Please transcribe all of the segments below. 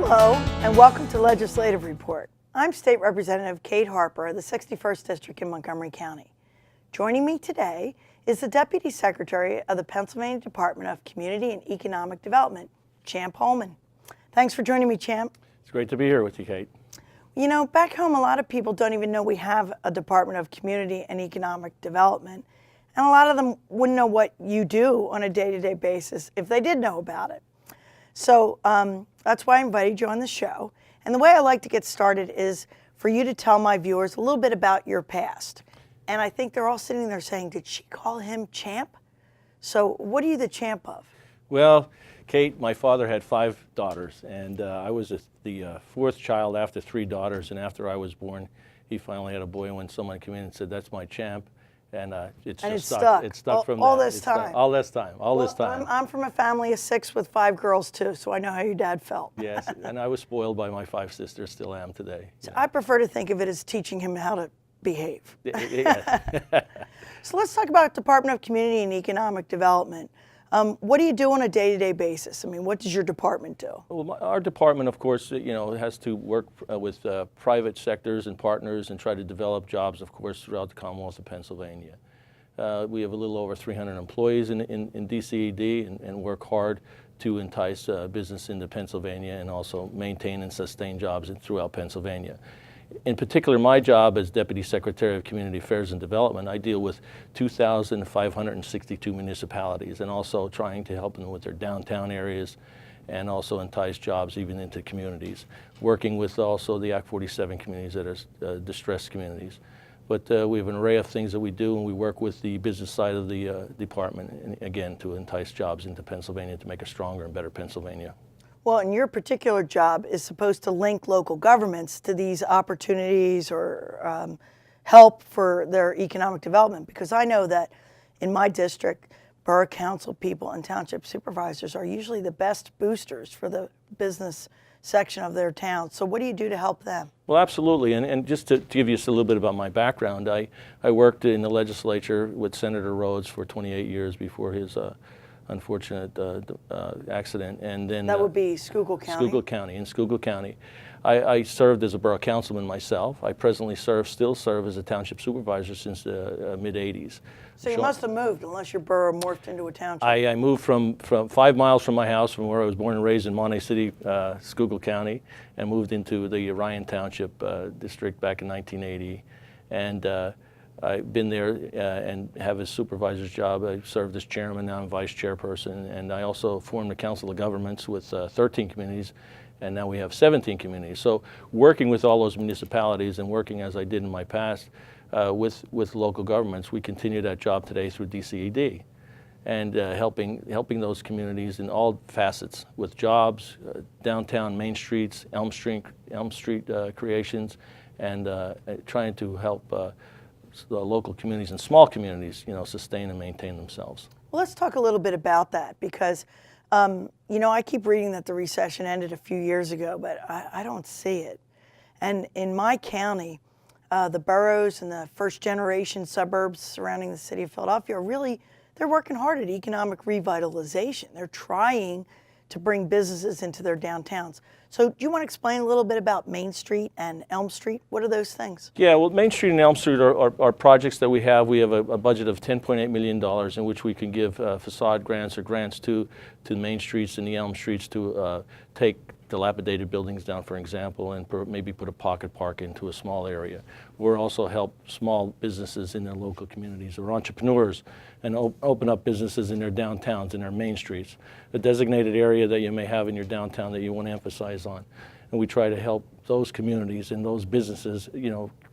Hello, and welcome to Legislative Report. I'm State Representative Kate Harper of the 61st District in Montgomery County. Joining me today is the Deputy Secretary of the Pennsylvania Department of Community and Economic Development, Champ Holman. Thanks for joining me, Champ. It's great to be here with you, Kate. You know, back home, a lot of people don't even know we have a Department of Community and Economic Development, and a lot of them wouldn't know what you do on a day-to-day basis if they did know about it. So that's why I invited you on the show. And the way I like to get started is for you to tell my viewers a little bit about your past. And I think they're all sitting there saying, did she call him Champ? So what are you the champ of? Well, Kate, my father had 5 daughters, and I was the fourth child after 3 daughters. And after I was born, he finally had a boy. And when someone came in and said, "That's my Champ," and it stuck. It stuck from all that. this time. All this time. All this time. I'm from a family of 6 with 5 girls too, so I know how your dad felt. Yes, and I was spoiled by my 5 sisters. Still am today. So I prefer to think of it as teaching him how to behave. Yes. So let's talk about Department of Community and Economic Development. What do you do on a day-to-day basis? I mean, what does your department do? Well, our department, of course, has to work with private sectors and partners and try to develop jobs, of course, throughout the Commonwealth of Pennsylvania. We have a little over 300 employees in DCED and work hard to entice business into Pennsylvania and also maintain and sustain jobs throughout Pennsylvania. In particular, my job as Deputy Secretary of Community Affairs and Development, I deal with 2,562 municipalities and also trying to help them with their downtown areas and also entice jobs even into communities, working with also the Act 47 communities that are distressed communities. But we have an array of things that we do, and we work with the business side of the department, and again, to entice jobs into Pennsylvania to make a stronger and better Pennsylvania. Well, and your particular job is supposed to link local governments to these opportunities or help for their economic development, because I know that in my district, borough council people and township supervisors are usually the best boosters for the business section of their town. So what do you do to help them? Well, absolutely, and just to give you a little bit about my background, I worked in the legislature with Senator Rhodes for 28 years before his unfortunate accident, and then that would be Schuylkill County. In Schuylkill County. I served as a borough councilman myself. I presently still serve as a township supervisor since the mid-'80s. So you must have moved, unless your borough morphed into a township. I moved from 5 miles from my house, from where I was born and raised in Monterey City, Schuylkill County, and moved into the Ryan Township district back in 1980. And I've been there and have a supervisor's job. I served as chairman, now I'm vice chairperson, and I also formed the Council of Governments with 13 communities, and now we have 17 communities. So working with all those municipalities and working as I did in my past with local governments, we continue that job today through DCED and helping those communities in all facets with jobs, downtown Main Streets, Elm Street creations, and trying to help the local communities and small communities, sustain and maintain themselves. Well, let's talk a little bit about that, because, I keep reading that the recession ended a few years ago, but I don't see it. And in my county, the boroughs and the first-generation suburbs surrounding the city of Philadelphia they're working hard at economic revitalization. They're trying to bring businesses into their downtowns. So do you want to explain a little bit about Main Street and Elm Street? What are those things? Yeah, well, Main Street and Elm Street are projects that we have. We have a budget of $10.8 million in which we can give facade grants or grants to Main Streets and the Elm Streets to take dilapidated buildings down, for example, and maybe put a pocket park into a small area. We're also help small businesses in their local communities or entrepreneurs and open up businesses in their downtowns, in their main streets, a designated area that you may have in your downtown that you want to emphasize on. And we try to help those communities and those businesses,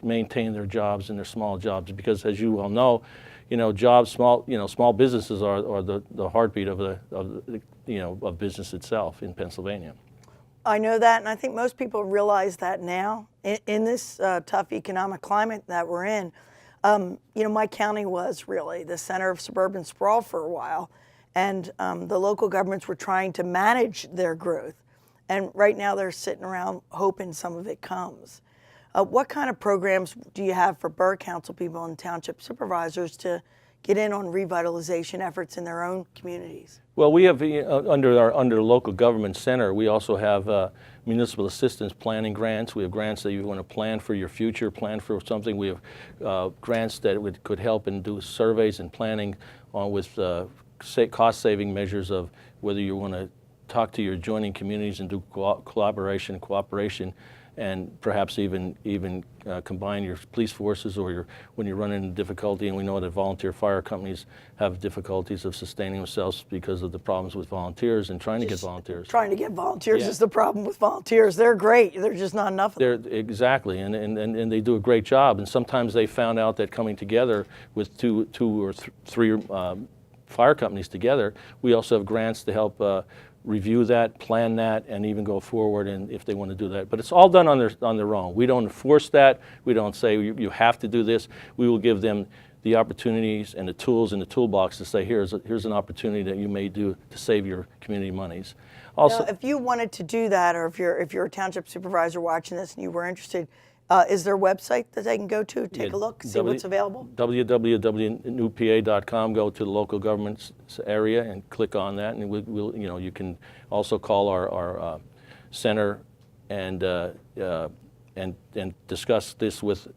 maintain their jobs and their small jobs, because as you well know, small businesses are the heartbeat of business itself in Pennsylvania. I know that, and I think most people realize that now in this tough economic climate that we're in. My county was really the center of suburban sprawl for a while, and the local governments were trying to manage their growth. And right now they're sitting around hoping some of it comes. What kind of programs do you have for borough council people and township supervisors to get in on revitalization efforts in their own communities? Well, we have under the local government center, we also have municipal assistance planning grants. We have grants that you want to plan for your future, plan for something. We have grants that could help and do surveys and planning on with cost-saving measures of whether you want to talk to your adjoining communities and do collaboration, cooperation, and perhaps even combine your police forces or when you run into difficulty. And we know that volunteer fire companies have difficulties of sustaining themselves because of the problems with volunteers and trying to get volunteers. Trying to get volunteers is the problem with volunteers. They're great. There's just not enough of them. Exactly, and they do a great job. And sometimes they found out that coming together with two or three fire companies together, we also have grants to help review that, plan that, and even go forward and if they want to do that. But it's all done on their own. We don't enforce that. We don't say you have to do this. We will give them the opportunities and the tools in the toolbox to say here's an opportunity that you may do to save your community monies. Also, now, if you wanted to do that, or if you're a township supervisor watching this and you were interested, is there a website that they can go to take a look, see what's available? www.newpa.com. Go to the local government area and click on that, and you can also call our center and discuss this with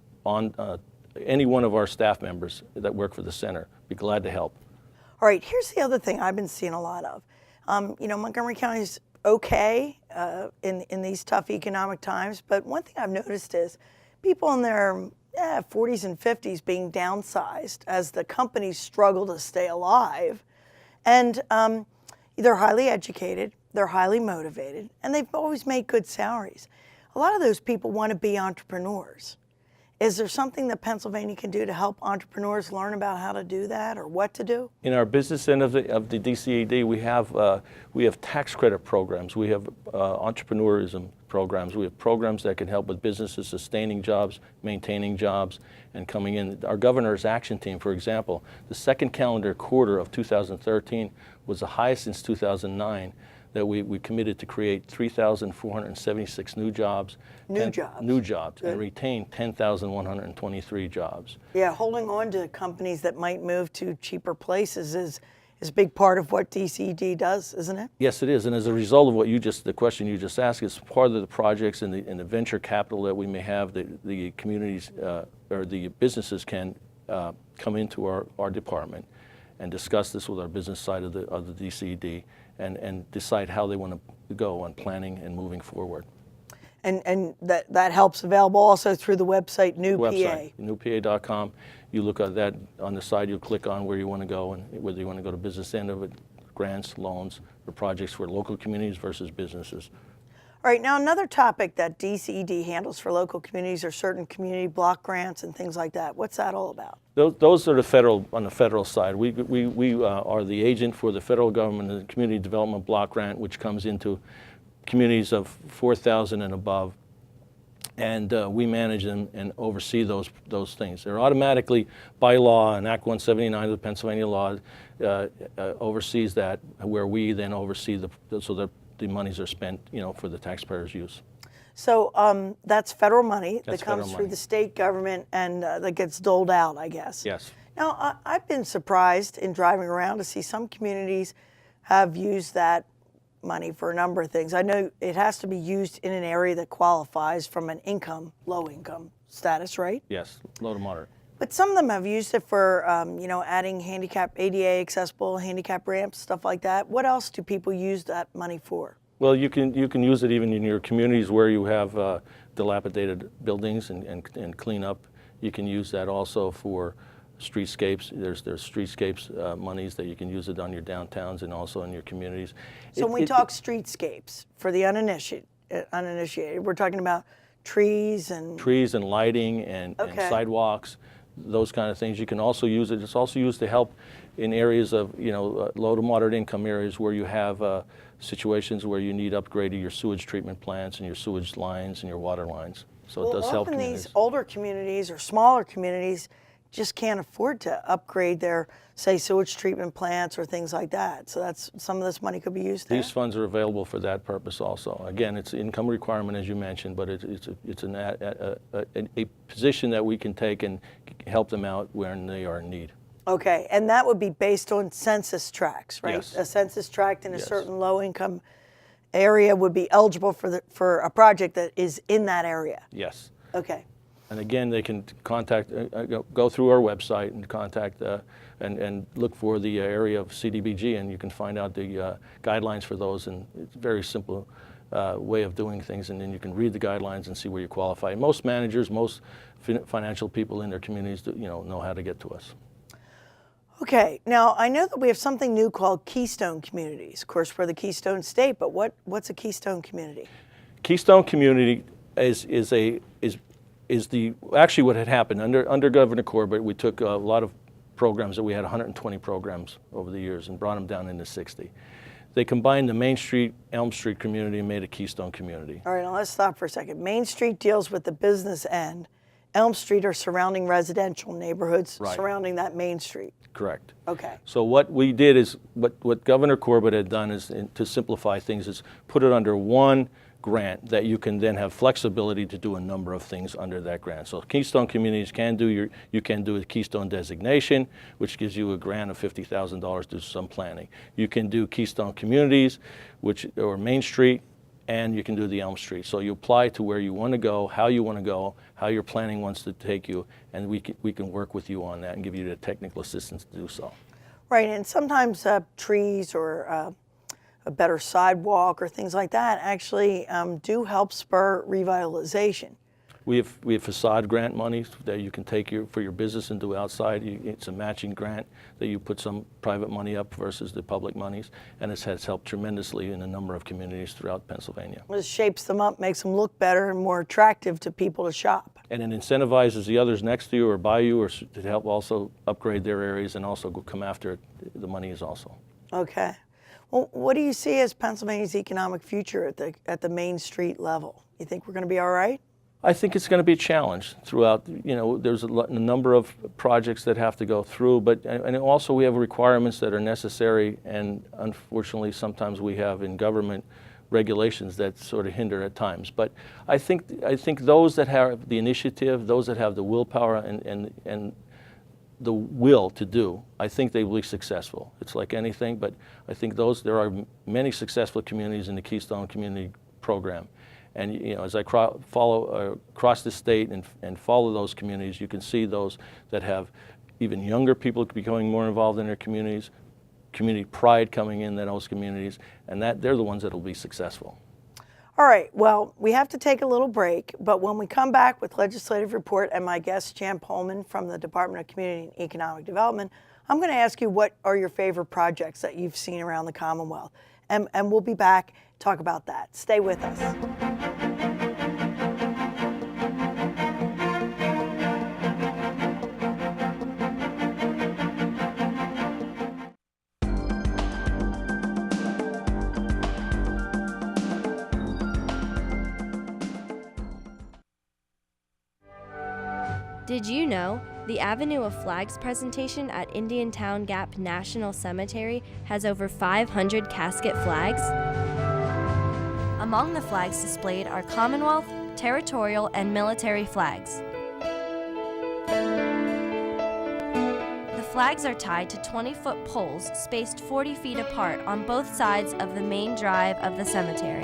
any one of our staff members that work for the center. Be glad to help. All right, here's the other thing I've been seeing a lot of. Montgomery County's okay in these tough economic times, but one thing I've noticed is people in their 40s and 50s being downsized as the companies struggle to stay alive. And they're highly educated, they're highly motivated, and they've always made good salaries. A lot of those people want to be entrepreneurs. Is there something that Pennsylvania can do to help entrepreneurs learn about how to do that or what to do? In our business end of the DCED, we have tax credit programs. We have entrepreneurism programs. We have programs that can help with businesses sustaining jobs, maintaining jobs, and coming in. Our governor's action team, for example, the second calendar quarter of 2013 was the highest since 2009. That we committed to create 3,476 new jobs. New jobs, and retain 10,123 jobs. Yeah, holding on to companies that might move to cheaper places is a big part of what DCD does, isn't it? Yes, it is. And as a result of the question you just asked, is part of the projects and the venture capital that we may have, the communities or the businesses can come into our department and discuss this with our business side of the DCD. And decide how they want to go on planning and moving forward. And that help's available also through the website NewPA. NewPA.com. You look at that on the side, you'll click on where you want to go and whether you want to go to business end of it, grants, loans, or projects for local communities versus businesses. All right, now another topic that DCED handles for local communities are certain community block grants and things like that. What's that all about? Those are on the federal side. We are the agent for the federal government and the Community Development Block Grant, which comes into communities of 4,000 and above. And we manage them and oversee those things. They're automatically, by law, and Act 179 of the Pennsylvania law oversees that, where we then oversee so that the monies are spent, for the taxpayers' use. So that's federal money that comes through the state government and that gets doled out, I guess. Yes. Now, I've been surprised in driving around to see some communities have used that money for a number of things. I know it has to be used in an area that qualifies from an low income status, right? Yes, low to moderate. But some of them have used it for, adding ADA accessible handicap ramps, stuff like that. What else do people use that money for? Well, you can use it even in your communities where you have dilapidated buildings and clean up. You can use that also for streetscapes. There's streetscapes monies that you can use it on your downtowns and also in your communities. So when we talk streetscapes for the uninitiated, we're talking about trees and lighting and sidewalks. Those kind of things. You can also use it. It's also used to help in areas of, low to moderate income areas where you have situations where you need upgrading your sewage treatment plants and your sewage lines and your water lines. So it does help communities. Often these older communities or smaller communities just can't afford to upgrade their, say, sewage treatment plants or things like that. So that's some of this money could be used there. These funds are available for that purpose also. Again, it's an income requirement, as you mentioned, but it's a position that we can take and help them out when they are in need. Okay, and that would be based on census tracts, right? Yes. A census tract in a Yes. certain low-income area would be eligible for a project that is in that area. Yes. Okay. And again, they can contact, go through our website and contact and look for the area of CDBG, and you can find out the guidelines for those. And it's a very simple way of doing things, and then you can read the guidelines and see where you qualify. Most managers, most financial people in their communities, know how to get to us. Okay, now I know that we have something new called Keystone Communities. Of course, we're the Keystone State, but what's a Keystone Community? Keystone Community is actually what had happened under Governor Corbett. We took a lot of programs that we had 120 programs over the years and brought them down into 60. They combined the Main Street, Elm Street community and made a Keystone Community. All right, now let's stop for a second. Main Street deals with the business end. Elm Street are surrounding residential neighborhoods surrounding that Main Street. Correct. Okay. So what we did is, what Governor Corbett had done is, to simplify things, is put it under one grant that you can then have flexibility to do a number of things under that grant. So Keystone Communities can do you can do a Keystone designation, which gives you a grant of $50,000 to do some planning. You can do Keystone Communities, or Main Street, and you can do the Elm Street. So you apply to where you want to go, how you want to go, how your planning wants to take you, and we can work with you on that and give you the technical assistance to do so. Right, and sometimes trees or a better sidewalk or things like that actually do help spur revitalization. We have facade grant money that you can take for your business and do outside. It's a matching grant that you put some private money up versus the public monies, and it has helped tremendously in a number of communities throughout Pennsylvania. It shapes them up, makes them look better and more attractive to people to shop. And it incentivizes the others next to you or by you, or to help also upgrade their areas and also come after it. The money is also. Okay. Well, what do you see as Pennsylvania's economic future at the Main Street level? You think we're going to be all right? I think it's going to be a challenge throughout. There's a number of projects that have to go through, and also we have requirements that are necessary, and unfortunately sometimes we have in government regulations that sort of hinder at times. But I think those that have the initiative, those that have the willpower and the will to do, I think they will be successful. It's like anything, but I think there are many successful communities in the Keystone Community Program. And as I follow across the state and follow those communities, you can see those that have even younger people becoming more involved in their communities, community pride coming in those communities, and they're the ones that will be successful. All right, well, we have to take a little break, but when we come back with Legislative Report and my guest, Champ Holman from the Department of Community and Economic Development, I'm going to ask you what are your favorite projects that you've seen around the Commonwealth. And we'll be back to talk about that. Stay with us. Did you know the Avenue of Flags presentation at Indiantown Gap National Cemetery has over 500 casket flags? Among the flags displayed are Commonwealth, territorial, and military flags. The flags are tied to 20-foot poles spaced 40 feet apart on both sides of the main drive of the cemetery.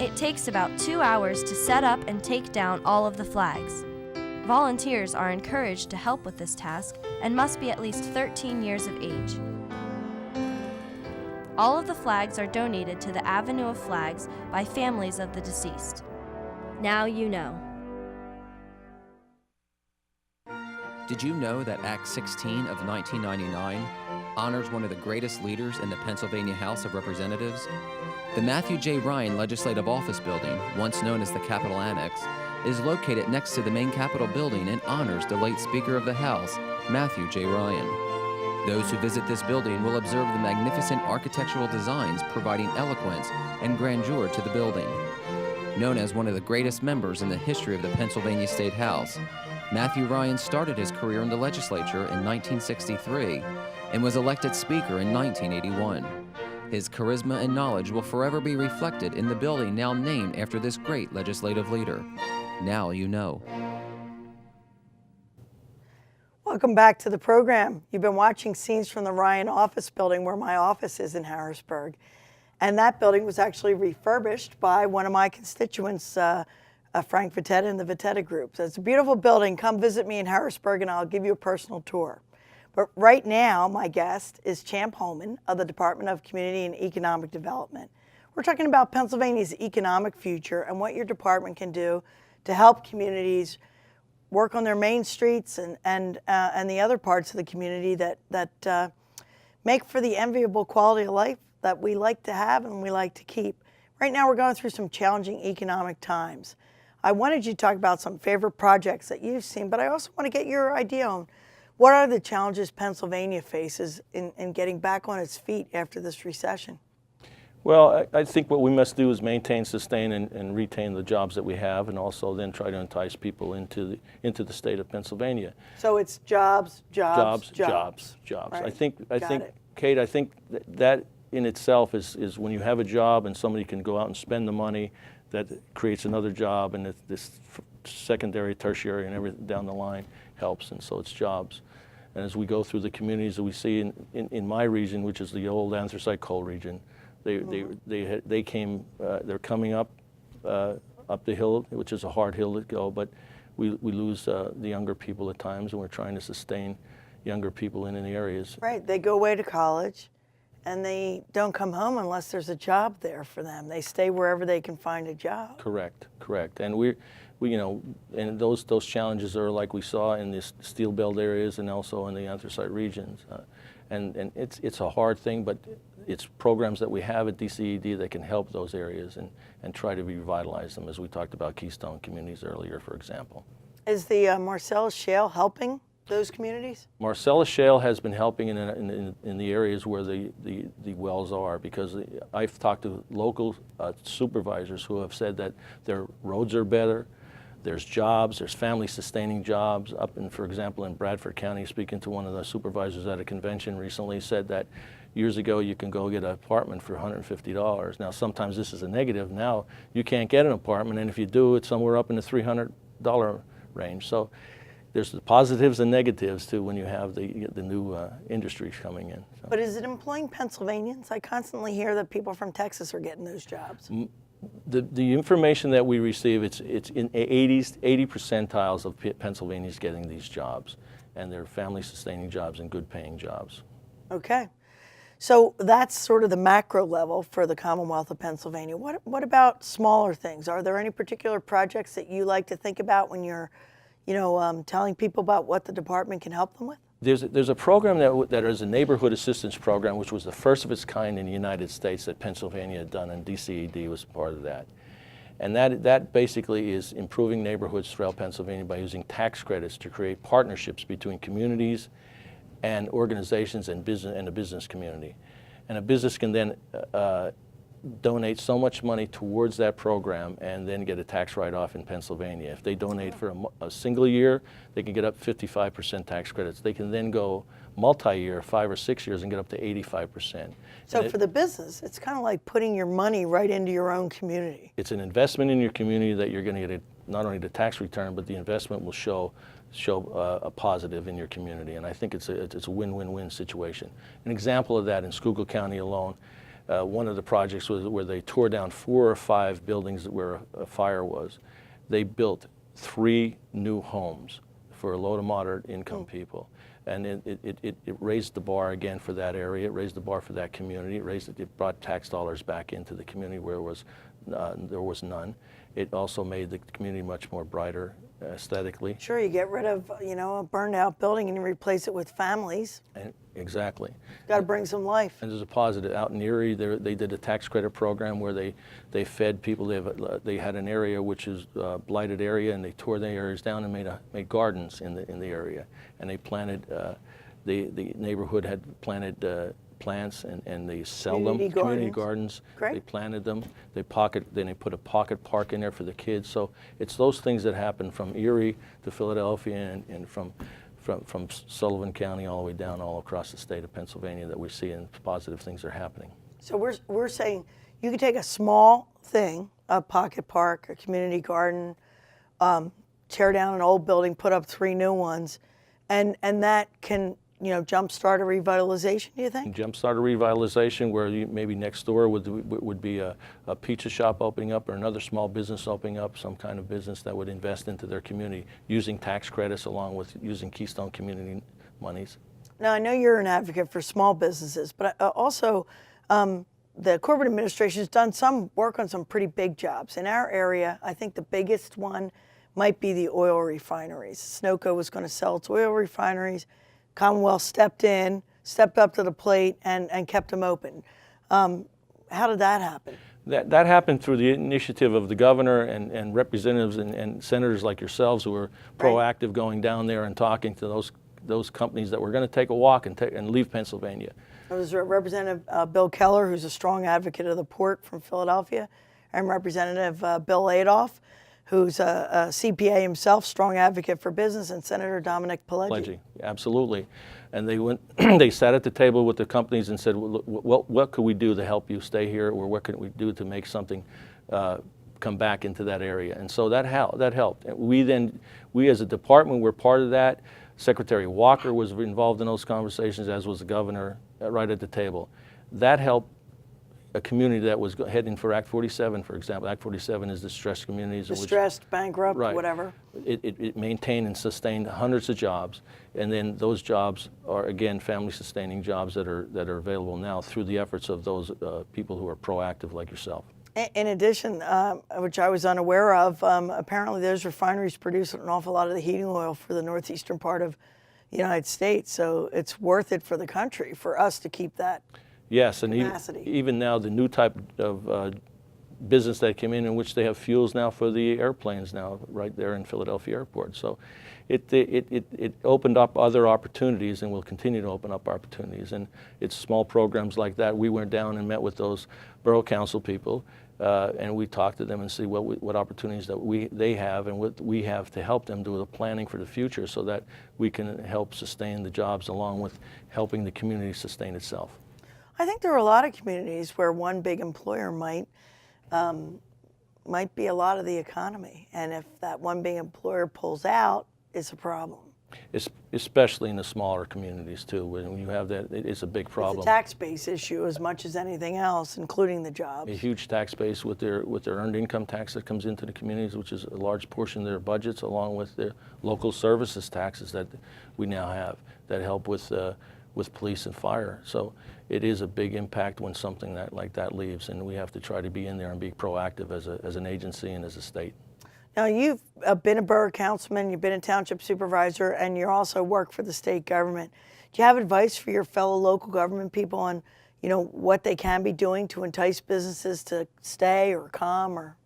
It takes about 2 hours to set up and take down all of the flags. Volunteers are encouraged to help with this task and must be at least 13 years of age. All of the flags are donated to the Avenue of Flags by families of the deceased. Now you know. Did you know that Act 16 of 1999 honors one of the greatest leaders in the Pennsylvania House of Representatives? The Matthew J. Ryan Legislative Office Building, once known as the Capitol Annex, is located next to the main Capitol building and honors the late Speaker of the House, Matthew J. Ryan. Those who visit this building will observe the magnificent architectural designs providing eloquence and grandeur to the building. Known as one of the greatest members in the history of the Pennsylvania State House, Matthew Ryan started his career in the legislature in 1963 and was elected Speaker in 1981. His charisma and knowledge will forever be reflected in the building now named after this great legislative leader. Now you know. Welcome back to the program. You've been watching scenes from the Ryan office building where my office is in Harrisburg. And that building was actually refurbished by one of my constituents, Frank Vitetta and the Vitetta Group. So it's a beautiful building. Come visit me in Harrisburg and I'll give you a personal tour. But right now, my guest is Champ Holman of the Department of Community and Economic Development. We're talking about Pennsylvania's economic future and what your department can do to help communities work on their main streets and the other parts of the community that make for the enviable quality of life that we like to have and we like to keep. Right now we're going through some challenging economic times. I wanted you to talk about some favorite projects that you've seen, but I also want to get your idea on what are the challenges Pennsylvania faces in getting back on its feet after this recession? Well, I think what we must do is maintain, sustain, and retain the jobs that we have, and also then try to entice people into the state of Pennsylvania. So it's jobs. Right. I think, Kate, I think that in itself is when you have a job and somebody can go out and spend the money, that creates another job, and this secondary, tertiary, and everything down the line helps, and so it's jobs. And as we go through the communities that we see in my region, which is the old anthracite coal region, they're coming up the hill, which is a hard hill to go, but we lose the younger people at times, and we're trying to sustain younger people in the areas. Right, they go away to college, and they don't come home unless there's a job there for them. They stay wherever they can find a job. Correct. And we and those challenges are like we saw in the steel belt areas and also in the anthracite regions, and it's a hard thing, but it's programs that we have at DCED that can help those areas and try to revitalize them, as we talked about Keystone communities earlier, for example. Is the Marcellus Shale helping those communities? Marcellus Shale has been helping in the areas where the wells are, because I've talked to local supervisors who have said that their roads are better, there's jobs, there's family sustaining jobs. Up in, for example, in Bradford County, speaking to one of the supervisors at a convention recently, said that years ago you can go get an apartment for $150. Now sometimes this is a negative. Now you can't get an apartment, and if you do, it's somewhere up in the $300 range. So there's the positives and negatives too when you have the new industries coming in. So. But is it employing Pennsylvanians? I constantly hear that people from Texas are getting those jobs. The information that we receive, it's in 80 percentiles of Pennsylvanians getting these jobs, and they're family sustaining jobs and good paying jobs. Okay. So that's sort of the macro level for the Commonwealth of Pennsylvania. What about smaller things? Are there any particular projects that you like to think about when you're, telling people about what the department can help them with? There's a program that is a neighborhood assistance program, which was the first of its kind in the United States that Pennsylvania had done, and DCED was part of that. And that basically is improving neighborhoods throughout Pennsylvania by using tax credits to create partnerships between communities and organizations and the business community. And a business can then donate so much money towards that program and then get a tax write-off in Pennsylvania. If they donate for a single year, they can get up 55% tax credits. They can then go multi-year, 5 or 6 years, and get up to 85%. So for the business, it's kind of like putting your money right into your own community. It's an investment in your community that you're going to get not only the tax return, but the investment will show a positive in your community. And I think it's a win-win-win situation. An example of that in Schuylkill County alone, one of the projects was where they tore down 4 or 5 buildings where a fire was. They built 3 new homes for low to moderate income people. And it raised the bar again for that area. It raised the bar for that community. It brought tax dollars back into the community where there was none. It also made the community much more brighter aesthetically. Sure, you get rid of a burned out building and you replace it with families. Exactly. Got to bring some life. And there's a positive. Out in Erie, they did a tax credit program where they fed people. They had an area which is a blighted area, and they tore the areas down and made gardens in the area. And they planted. The neighborhood had planted plants, and they sell them. Community gardens. Great. They planted them. Then they put a pocket park in there for the kids. So it's those things that happen from Erie to Philadelphia and from Sullivan County all the way down all across the state of Pennsylvania that we see, and positive things are happening. So we're saying you could take a small thing, a pocket park, a community garden, tear down an old building, put up 3 new ones, and that can, jumpstart a revitalization, do you think? Jumpstart a revitalization where maybe next door would be a pizza shop opening up or another small business opening up, some kind of business that would invest into their community using tax credits along with using Keystone Community monies. Now, I know you're an advocate for small businesses, but also the corporate administration has done some work on some pretty big jobs. In our area, I think the biggest one might be the oil refineries. Sunoco was going to sell its oil refineries. Commonwealth stepped up to the plate and kept them open. How did that happen? That happened through the initiative of the governor and representatives and senators like yourselves who were proactive going down there and talking to those companies that were going to take a walk and leave Pennsylvania. There was Representative Bill Keller, who's a strong advocate of the port from Philadelphia, and Representative Bill Adolph, who's a CPA himself, strong advocate for business, and Senator Dominic Pileggi. Absolutely. And they went, they sat at the table with the companies and said, well, what could we do to help you stay here, or what could we do to make something come back into that area? And so that helped. And we as a department were part of that. Secretary Walker was involved in those conversations, as was the governor, right at the table. That helped a community that was heading for Act 47, for example. Act 47 is distressed communities. Distressed, bankrupt, whatever. It maintained and sustained hundreds of jobs, and then those jobs are, again, family-sustaining jobs that are available now through the efforts of those people who are proactive like yourself. In addition, which I was unaware of, apparently those refineries produce an awful lot of the heating oil for the northeastern part of the United States, so it's worth it for the country, for us to keep that. Yes, and capacity. Even now the new type of business that came in which they have fuels now for the airplanes now right there in Philadelphia Airport. So it opened up other opportunities and will continue to open up opportunities. And it's small programs like that. We went down and met with those borough council people and we talked to them and see what opportunities that they have and what we have to help them do the planning for the future so that we can help sustain the jobs along with helping the community sustain itself. I think there are a lot of communities where one big employer might be a lot of the economy, and if that one big employer pulls out, it's a problem. Especially in the smaller communities too. When you have that, it's a big problem. It's a tax base issue as much as anything else, including the jobs. A huge tax base with their earned income tax that comes into the communities, which is a large portion of their budgets, along with their local services taxes that we now have that help with police and fire. So it is a big impact when something like that leaves, and we have to try to be in there and be proactive as an agency and as a state. Now, you've been a borough councilman, you've been a township supervisor, and you also work for the state government. Do you have advice for your fellow local government people on, what they can be doing to entice businesses to stay or come or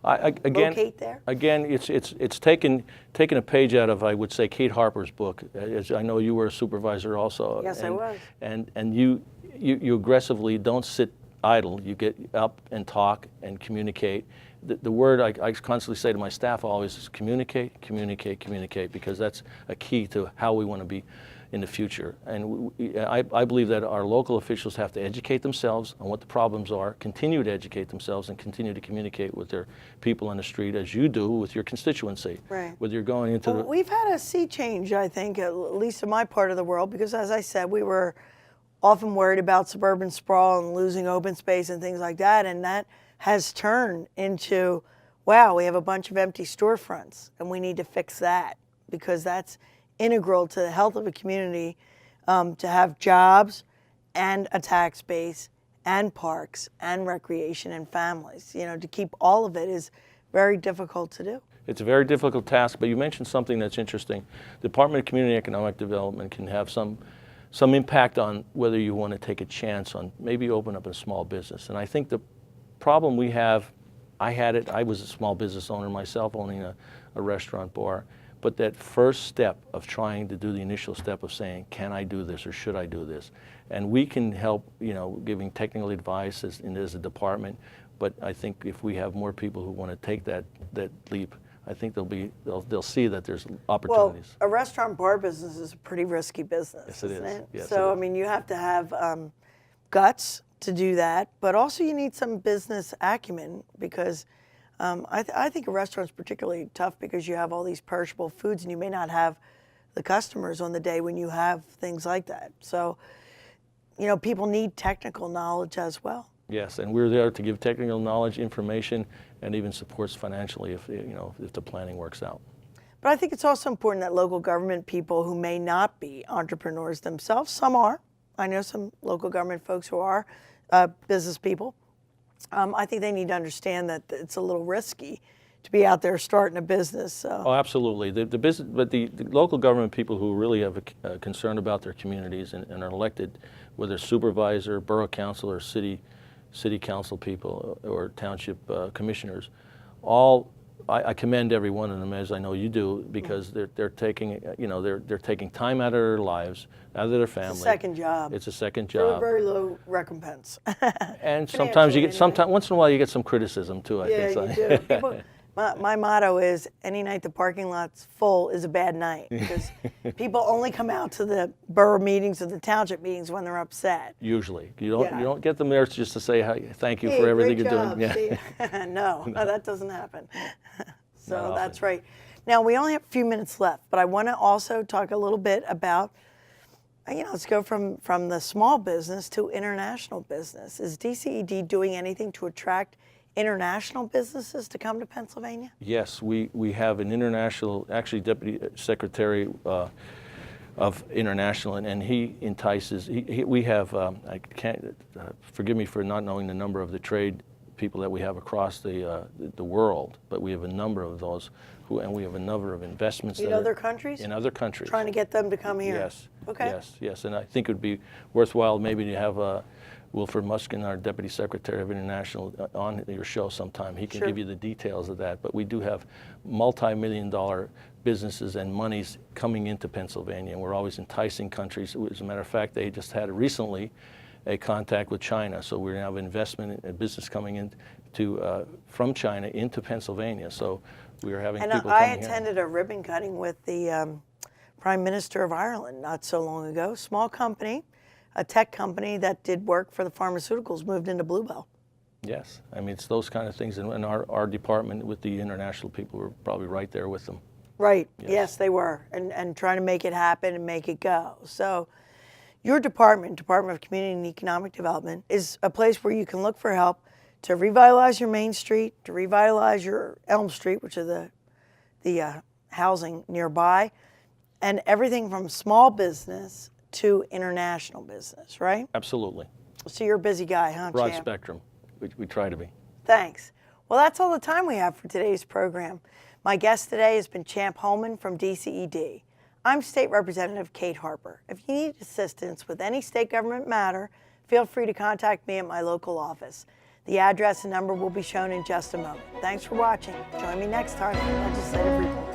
locate there? Again, it's taken a page out of, I would say, Kate Harper's book. As I know you were a supervisor also. Yes, I was. And you aggressively don't sit idle. You get up and talk and communicate. The word I constantly say to my staff always is communicate, communicate, communicate, because that's a key to how we want to be in the future. And I believe that our local officials have to educate themselves on what the problems are, continue to educate themselves, and continue to communicate with their people on the street, as you do with your constituency. Right. Whether you're going into we've had a sea change, I think, at least in my part of the world, because as I said, we were often worried about suburban sprawl and losing open space and things like that, and that has turned into, wow, we have a bunch of empty storefronts, and we need to fix that, because that's integral to the health of a community, to have jobs and a tax base and parks and recreation and families. To keep all of it is very difficult to do. It's a very difficult task, but you mentioned something that's interesting. The Department of Community Economic Development can have some impact on whether you want to take a chance on maybe open up a small business. And I think the problem we have, I was a small business owner myself, owning a restaurant bar, but that first step of trying to do the initial step of saying, can I do this or should I do this? And we can help, giving technical advice as a department, but I think if we have more people who want to take that leap, I think they'll see that there's opportunities. Well, a restaurant bar business is a pretty risky business, yes, isn't it? Yes, so, it is. You have to have guts to do that, but also you need some business acumen, because I think a restaurant's particularly tough because you have all these perishable foods and you may not have the customers on the day when you have things like that. So, you know, people need technical knowledge as well. Yes, and we're there to give technical knowledge, information, and even supports financially if the planning works out. But I think it's also important that local government people who may not be entrepreneurs themselves, some are. I know some local government folks who are business people. I think they need to understand that it's a little risky to be out there starting a business. So. Oh, absolutely. The business, but the local government people who really have a concern about their communities and are elected, whether supervisor, borough council, or city council people or township commissioners, I commend every one of them, as I know you do, because they're taking they're taking time out of their lives, out of their family. It's a second job. It's a second For job. a very low recompense. And sometimes you get once in a while you get some criticism too. I Yeah, think. you do. People, my motto is, any night the parking lot's full is a bad night, because people only come out to the borough meetings or the township meetings when they're upset. Usually, you Yeah. don't get them there just to say thank you Hey, for everything great you're job. doing. Yeah. No, that doesn't happen. So Not that's often. right. Now, we only have a few minutes left, but I want to also talk a little bit about, let's go from the small business to international business. Is DCED doing anything to attract international businesses to come to Pennsylvania? Yes, we have an international, actually Deputy Secretary of International, and he entices, we have, I can't, forgive me for not knowing the number of the trade people that we have across the world, but we have a number of those, and we have a number of investments In other countries? In other countries. Trying to get them to come here? Yes. Okay. Yes, and I think it would be worthwhile maybe to have Wilford Muskin, our Deputy Secretary of International, on your show sometime. He can Sure. give you the details of that. But we do have multi-million-dollar businesses and monies coming into Pennsylvania, and we're always enticing countries. As a matter of fact, they just had recently a contact with China, so we have investment and business coming in from China into Pennsylvania. So we are having people I coming here. attended a ribbon cutting with the Prime Minister of Ireland not so long ago. Small company, a tech company that did work for the pharmaceuticals, moved into Bluebell. Yes, I mean, it's those kind of things, and our department with the international people were probably right there with them. Right, yes they were, and trying to make it happen and make it go. So your Department of Community and Economic Development, is a place where you can look for help to revitalize your Main Street, to revitalize your Elm Street, which are the housing nearby, and everything from small business to international business, right? Absolutely. So you're a busy guy, huh, Broad Champ? spectrum. We try to be. Thanks. Well, that's all the time we have for today's program. My guest today has been Champ Holman from DCED. I'm State Representative Kate Harper. If you need assistance with any state government matter, feel free to contact me at my local office. The address and number will be shown in just a moment. Thanks for watching. Join me next time for Legislative Report.